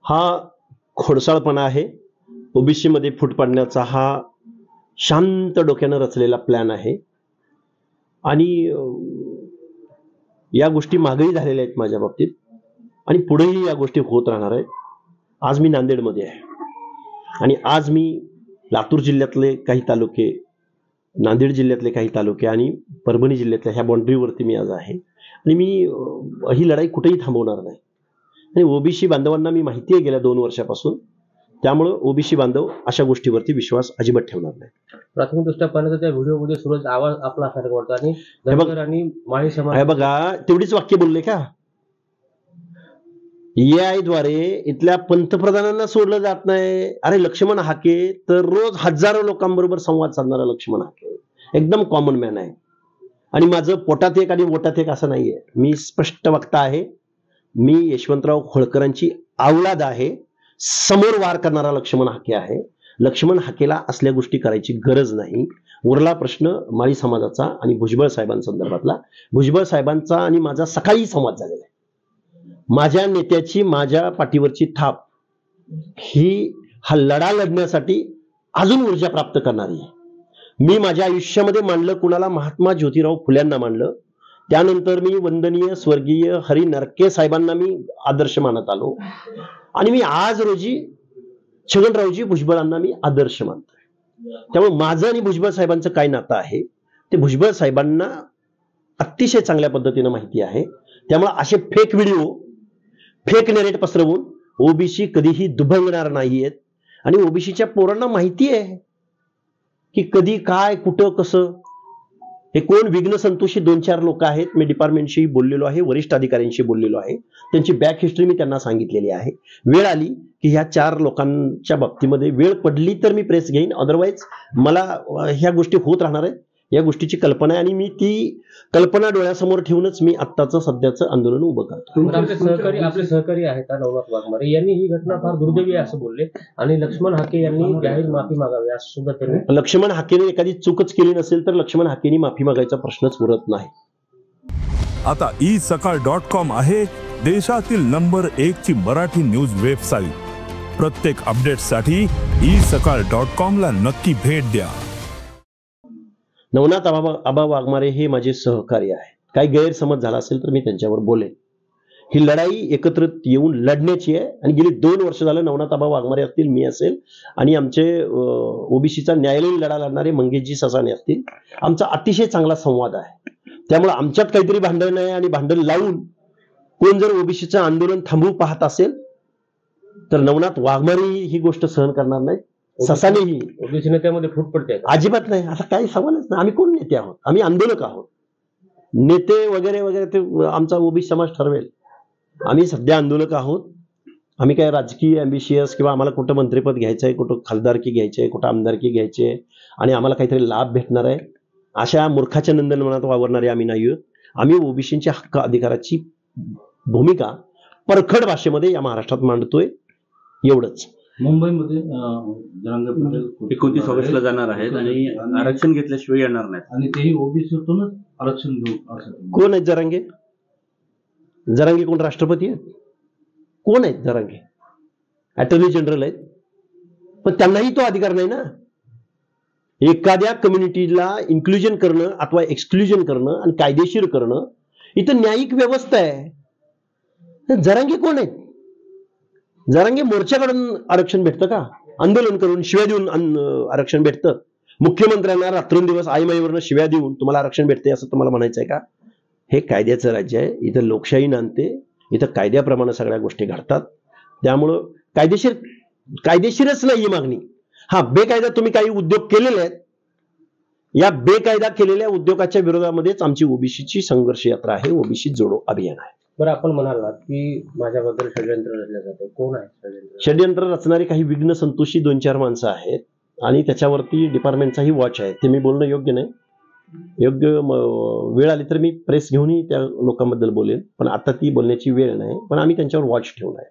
हा खोडसाळपणा आहे. ओबीसी मध्ये फूट पाडण्याचा हा शांत डोक्यानं रचलेला प्लॅन आहे आणि या गोष्टी मागेही झालेल्या आहेत माझ्या बाबतीत आणि पुढेही या गोष्टी होत राहणार आहेत. आज मी नांदेडमध्ये आहे आणि आज मी लातूर जिल्ह्यातले काही तालुके, नांदेड जिल्ह्यातले काही तालुके आणि परभणी जिल्ह्यातल्या ह्या बाउंड्रीवरती मी आज आहे आणि मी ही लढाई कुठेही थांबवणार नाही. आणि ओबीसी बांधवांना मी माहिती आहे गेल्या 2 वर्षापासून, त्यामुळे ओबीसी बांधव अशा गोष्टीवरती विश्वास अजिबात ठेवणार नाही. प्राथमिक दृष्ट्या पाहण्याचा त्या व्हिडिओमध्ये सूरज आवाज आपला असल्यासारखं वाटतं आणि धनगर आणि माळी समाज, हे बघा तेवढीच वाक्य बोलले का? AI द्वारे इथल्या पंतप्रधानांना सोडलं जात नाही. अरे लक्ष्मण हाके तर रोज हजारो लोकांबरोबर संवाद साधणारा लक्ष्मण हाके एकदम कॉमन मॅन आहे आणि माझं पोटात एक आणि बोटात एक असं नाहीये. मी स्पष्ट वक्ता आहे. मी यशवंतराव होळकरांची औलाद आहे. समोर वार करणारा लक्ष्मण हाके आहे. लक्ष्मण हाकेला असल्या गोष्टी करायची गरज नाही. उरला प्रश्न माळी समाजाचा आणि भुजबळ साहेबांसंदर्भातला. भुजबळ साहेबांचा आणि माझा सकाळी संवाद झालेला आहे. माझ्या नेत्याची माझ्या पाठीवरची थाप ही हा लढा लढण्यासाठी अजून ऊर्जा प्राप्त करणारी आहे. मी माझ्या आयुष्यामध्ये मानलं कुणाला? महात्मा ज्योतिराव फुल्यांना मानलं. त्यानंतर मी वंदनीय स्वर्गीय हरी नरके साहेबांना मी आदर्श मानत आलो आणि मी आज रोजी छगनरावजी भुजबळांना मी आदर्श मानतोय. त्यामुळे माझं आणि भुजबळ साहेबांचं काय नातं आहे ते भुजबळ साहेबांना अतिशय चांगल्या पद्धतीनं माहिती आहे. त्यामुळे असे फेक व्हिडिओ, फेक नॅरेट पसरवून ओबीसी कधीही दुभंगणार नाहीयेत आणि ओबीसीच्या पोरांना माहिती आहे की कधी काय कुठं कसं. हे कोण विघ्न संतोषी 2-4 लोक आहेत. मी डिपार्टमेंटशी बोललेलो आहे, वरिष्ठ अधिकाऱ्यांशी बोललेलो आहे. त्यांची बॅक हिस्ट्री मी त्यांना सांगितलेली आहे. वेळ आली की ह्या 4 लोकांच्या बाबतीमध्ये वेळ पडली तर मी प्रेस घेईन. अदरवाईज मला ह्या गोष्टी होत राहणार आहेत. या गोष्टीची कल्पना आहे आणि मी ती कल्पना डोळ्यासमोर ठेवूनच मी आत्ताचं सध्याचं आंदोलन उभं करतो. आपले सहकारी आहेत नवनाथ वाघमारे यांनी ही घटना फार दुर्दैवी आहे असं बोलले आणि लक्ष्मण हाके यांनी जाहीर माफी मागावी असं सुद्धा त्यांनी. लक्ष्मण हाकेने एखादी चूकच केली नसेल तर लक्ष्मण हाकेने माफी मागायचा प्रश्नच उरत नाही. आता isakal.com आहे देशातील नंबर 1 ची मराठी न्यूज वेबसाईट. प्रत्येक अपडेटसाठी isakal.com ला नक्की भेट द्या. नवनाथ आबा वाघमारे हे माझे सहकारी आहेत. काही गैरसमज झाला असेल तर मी त्यांच्यावर बोलेन. ही लढाई एकत्रित येऊन लढण्याची आहे आणि गेली 2 वर्ष झालं नवनाथ आबा वाघमारे असतील, मी असेल आणि आमचे ओबीसीचा न्यायालयीन लढा लढणारे मंगेशजी ससाने असतील, आमचा अतिशय चांगला संवाद आहे. त्यामुळे आमच्यात काहीतरी भांडण नाही आणि भांडण लावून कोण जर ओबीसीचं आंदोलन थांबवू पाहत असेल तर नवनाथ वाघमारे ही गोष्ट सहन करणार नाही. ससानेही. ओबीसी नेत्यामध्ये फूट पडते अजिबात नाही. असा काही सवालच नाही. आम्ही कोण नेते आहोत? आम्ही आंदोलक आहोत. नेते वगैरे वगैरे ते आमचा ओबीसी समाज ठरवेल. आम्ही सध्या आंदोलक आहोत. आम्ही काय राजकीय अँबिशियस किंवा आम्हाला कुठं मंत्रिपद घ्यायचंय, कुठं खासदारकी घ्यायचंय, कुठं आमदारकी घ्यायची आहे आणि आम्हाला काहीतरी लाभ भेटणार आहे अशा मूर्खाच्या नंदनवनात वावरणारे आम्ही नाही आहोत. आम्ही ओबीसींच्या हक्क अधिकाराची भूमिका परखड भाषेमध्ये या महाराष्ट्रात मांडतोय. एवढंच. मुंबईमध्ये जरांगे पाटील 29 ऑगस्टला जाणार आहेत आणि आरक्षण घेतल्याशिवाय येणार नाहीत आणि तेही ओबीसीतूनच आरक्षण घेऊ असं. कोण आहेत जरांगे? जरांगे कोण राष्ट्रपती आहेत? कोण आहेत जरांगे? अटॉर्नी जनरल आहेत. पण त्यांनाही तो अधिकार नाही ना. एखाद्या कम्युनिटीला इन्क्लुजन करणं अथवा एक्सक्लुजन करणं आणि कायदेशीर करणं इथं न्यायिक व्यवस्था आहे. जरांगे कोण आहेत? जरांगे मोर्चाकडून आरक्षण भेटतं का? आंदोलन करून शिव्या देऊन आरक्षण भेटतं? मुख्यमंत्र्यांना रात्रंदिवस आईमाईवरनं शिव्या देऊन तुम्हाला आरक्षण भेटते असं तुम्हाला म्हणायचंय का? हे कायद्याचं राज्य आहे. इथं लोकशाही नांदते. इथं कायद्याप्रमाणे सगळ्या गोष्टी घडतात. त्यामुळं कायदेशीरच नाही मागणी. हा बेकायदा तुम्ही काही उद्योग केलेले आहेत. या बेकायदा केलेल्या उद्योगाच्या विरोधामध्येच आमची ओबीसीची संघर्ष यात्रा आहे. ओबीसी जोडो अभियान आहे. बरं, आपण म्हणालात की माझ्याबद्दल षडयंत्र रचले जाते. कोण आहे षडयंत्र रचणारी? काही विघ्न संतोषी 2-4 माणसं आहेत आणि त्याच्यावरती डिपार्टमेंटचाही वॉच आहे. ते मी बोलणं योग्य नाही. योग्य वेळ आली तर मी प्रेस घेऊनही त्या लोकांबद्दल बोलेन, पण आता ती बोलण्याची वेळ नाही. पण आम्ही त्यांच्यावर वॉच ठेवला आहे.